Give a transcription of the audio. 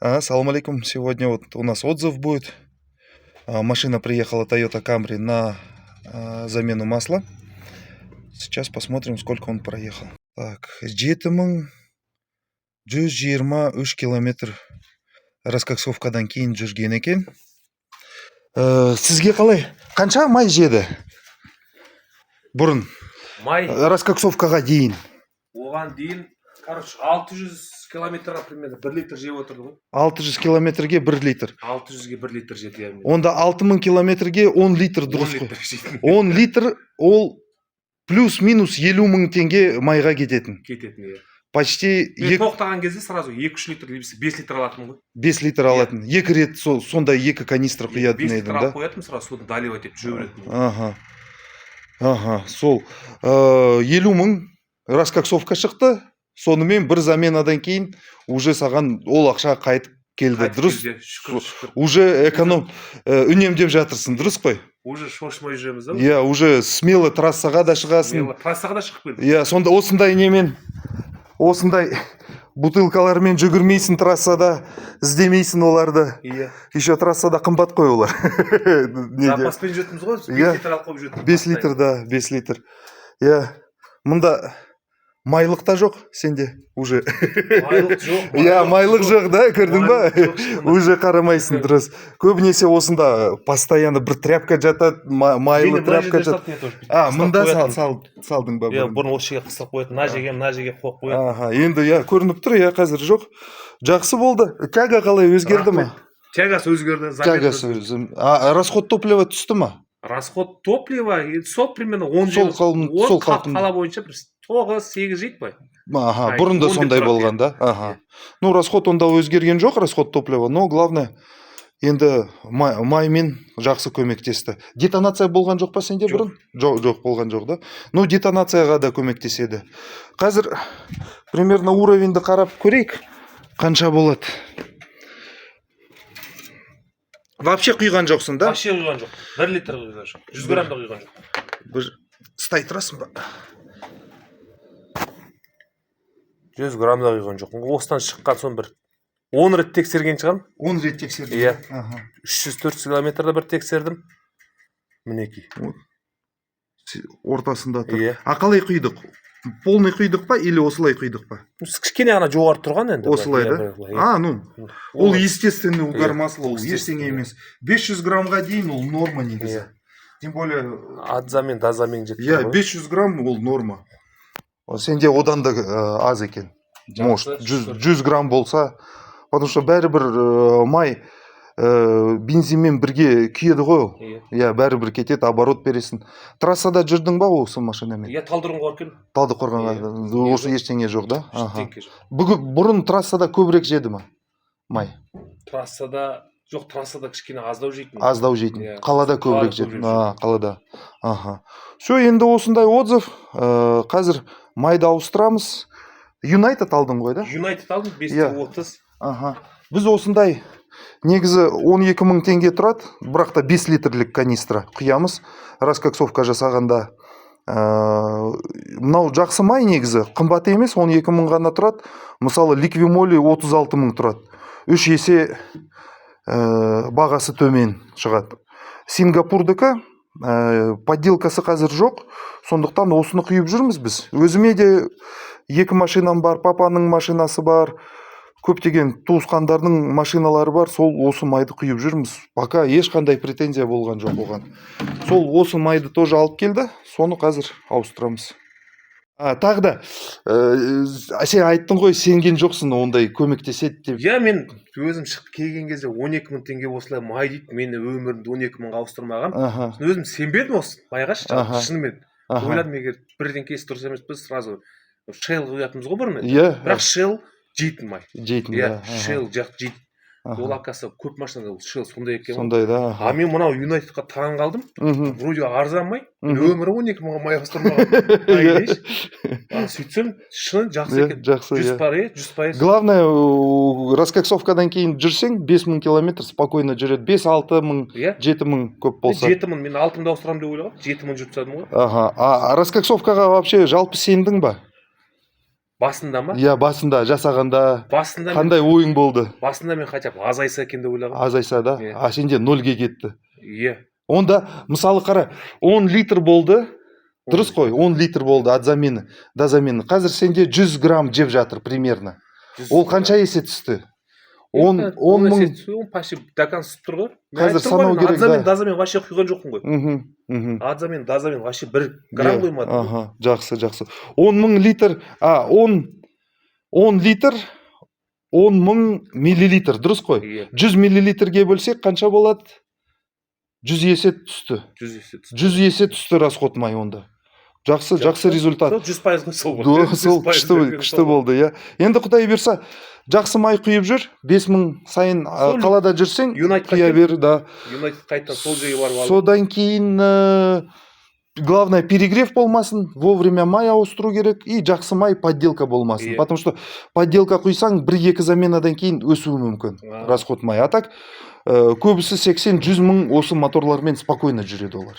Ассаламу алейкум. Сегодня вот у нас отзыв будет. Машина приехала Toyota Camry на замену масла. Сейчас посмотрим, сколько он проехал. Так, 7123 километр раскоксовкадан кейін жүрген екен. Сізге қалай? Қанша май жеді? Бұрын Май раскоксовкаға дейін. оған дейін, 600 километрға примерно 1 литр жеп отырды ғой. 600 километрге 1 литр. 600-ге 1 литр жеді яғни. Онда 6000 километрге 10 литр дұрыс қой. 10 литр ол плюс-минус 50 000 теңге майға кететін. Кететін, иә. Почти Мен тоқтаған кезде сразу 2-3 литр, 5 литр алатынмын ғой. 5 литр алатын. Екі рет сондай екі канистр құятын 5 едім, литр да? алып қоятын, сразу суды доливать етіп жіберетін. Сол 50 000 раскоксовка шықты. Сонымен бір заменадан кейін уже саған ол ақша қайтып келді. Дұрыс. Шүкір. Уже эконом үнемдеп жатырсың, дұрыс қой? Уже шошмай жүреміз да. Иә, уже смело трассаға да шығасың. Трассаға да шығып келді. Иә, сонда осындай немен, осындай бутылкалармен жүгірмейсің трассада, іздемейсің оларды. Иә. Еще трассада қымбат қой олар. Запаспен жетіміз ғой, 5 литр алып қойып жетіміз. 5 литр, да, 5 литр. Иә, мұнда майлық та жоқ сенде уже. Майлық жоқ. Иә, майлық жоқ, да, көрдің ба? Уже қарамайсың, дұрыс. Көбінесе осында постоянно бір тряпка жатады, майлы тряпка жатады. Мұнда салдың ба? Иә, бұрын осы жерге қысып қоятын, мына жерге қойып қоятын. Енді иә, көрініп тұр, иә, қазір жоқ. Жақсы болды. Тяга қалай өзгерді ма? Тягасы өзгерді. Тягасы өзгерді. Расход топлива түсті ма? Расход топлива, сол примерно 10 қала бойынша 9-8 жейді бай. Бұрын да сондай болған, да? Ну, расход онда өзгерген жоқ, расход топлива, но главное, енді маймен жақсы көмектесті. Детонация болған жоқ па сенде бұрын? Жоқ болған жоқ, да? Ну, детонацияға да көмектеседі. Қазір примерно уровеньді қарап көрейік, қанша болады. Вообще құйған жоқсың, да? Вообще құйған жоқ. 1 литр құйған жоқ. 100 грамм да құйған жоқ. Бір стай тұрасың ба? 100 грамм да құйған жоқ. Осыдан шыққан соң бір 10 рет тексерген шығам. 10 рет тексердім. Иә. 304 километрда бір тексердім. Мінекей. Ортасында тұр. Иә. Қалай құйдық? Полный құйдық па или осылай құйдық па? Кішкене ғана жоғары тұрған енді. Осылай, да? Ну, ол естественный угар масла, ол ештеңе емес. 500 граммға дейін ол норма негізі. Тем более... Адзамен, дазамен жетті. Иә, 500 грамм ол норма. Сенде одан да аз екен. Может, 100 грамм болса. Потому что бәрібір май бензинмен бірге күйеді ғой ол. Иә, бәрібір кетеді, оборот бересің. Трассада жүрдің ба осы машинамен? Иә, Талдықорғанға келдім. Талдықорғанға. Осы ештеңе жоқ, да? Бұрын трассада көбірек жеді ма? Май? Трассада жоқ, трассада кішкене аздау жейтін. Аздау жейтін. Қалада көбірек жейтін. Қалада. Все, енді осындай отзыв. Қазір майды ауыстырамыз. United алдың ғой, да? United алдым, 530. Біз осындай негізі 12 000 теңге тұрады, бірақ та 5 литрлік канистра құямыз. Раскоксовка жасағанда. Мынау жақсы май негізі, қымбат емес, 12 000 ғана тұрады. Мысалы, ликвимоли 36 000 тұрады. 3 есе бағасы төмен шығады. Сингапурдікі подделкасы қазір жоқ, сондықтан осыны құйып жүрміз біз. Өзіме де 2 машинам бар, папаның машинасы бар, көптеген туысқандардың машиналары бар, сол осы майды құйып жүрміз. Пока ешқандай претензия болған жоқ оған. Сол осы майды тоже алып келді, соны қазір ауыстырамыз. Тағы да, сен айттың ғой, сенген жоқсың ондай көмектеседі деп. Иә, мен өзім шығып келген кезде 12 000 теңге осылай май дейді, мені өмірімді 12 000-ға ауыстырмаған. Өзім сенбедім осы майға шынымен. Ойладым, егер бірден кесі дұрыс емес, біз сразу Shell құятымыз ғой бұрын. Бірақ Shell жейтін май. Жейтін, да. Shell жақ жейтін. Ол ақасы көп машинада Shell сондай екен. Сондай, да. Мен мынау Unitedқа таң қалдым. Вроде арзан май. Өмірі 12 000-ға май ауыстырмаған. Сөйтсем, шын жақсы екен. 100%. Главное, раскоксовкадан кейін жүрсең, 5000 километр спокойно жүреді. 5-6 000, 7 000 көп болса. 7 000, мен 6 000-да ауыстырамын деп ойлағам. 7 000 жүртсадым ғой. Раскоксовкаға вообще жалпы сендің ба? басында ма? Иә, басында жасағанда Басында қандай ойың болды? басында мен хотя бы азайса екен деп ойлағанмын. Азайса да, Иә. а сенде 0-ге кетті. Иә. Онда мысалы қара, 10 литр болды. Дұрыс қой, 10 литр болды от замены, до замены. Қазір сенде 100 грамм жеп жатыр примерно. Ол қанша есе түсті? 10 мың. Почти до конца тұр ғой. Қазір санау керек, да. От замен вообще құйған жоқпын ғой. От замен до замен вообще 1 грамм құймадым. Аха, жақсы. 10 мың литр, 10 литр, 10 мың миллилитр, дұрыс қой? 100 миллилитрге бөлсек қанша болады? 100 есе түсті. 100 есе түсті расход май онда. Жақсы результат. 100% ғой сол болды. Сол күшті болды, иә. Енді Құдай берса, жақсы май құйып жүр, 5000 сайын қалада жүрсең, құя бер, да. Юнайтед қайттан сол жерге барып алып. Содан кейін главное перегрев болмасын, вовремя май ауыстыру керек и жақсы май подделка болмасын. Потому что подделка құйсаң 1-2 заменадан кейін өсуі мүмкін расход май. А так көбісі 80-100 мың осы моторлармен спокойно жүреді олар.